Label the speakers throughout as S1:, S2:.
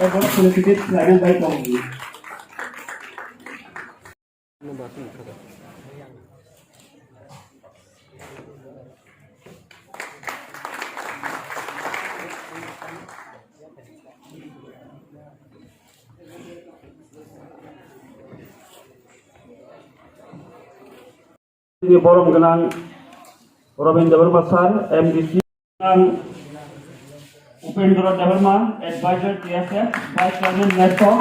S1: এরপর ছেলেটিকে লাইনের বাইক পাবো। Borong Genang Robin Deverma Sir, MDC Upendra Deverma, Advisor TSF, Vice Chairman NETO.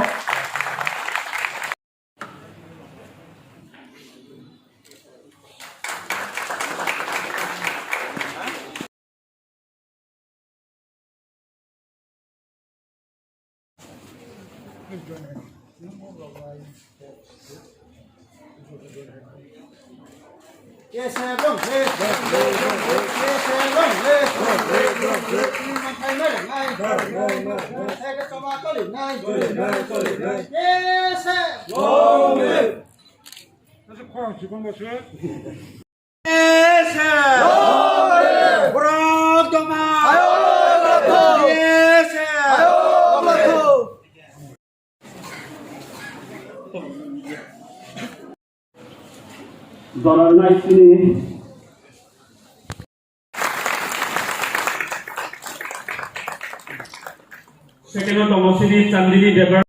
S2: Yes, I don't live. Yes, I don't live. Yes, long live. That's a cross. You want to say? Yes, long live. Brotoma. Yes,
S1: Donald Knight Second of the Chandini Dever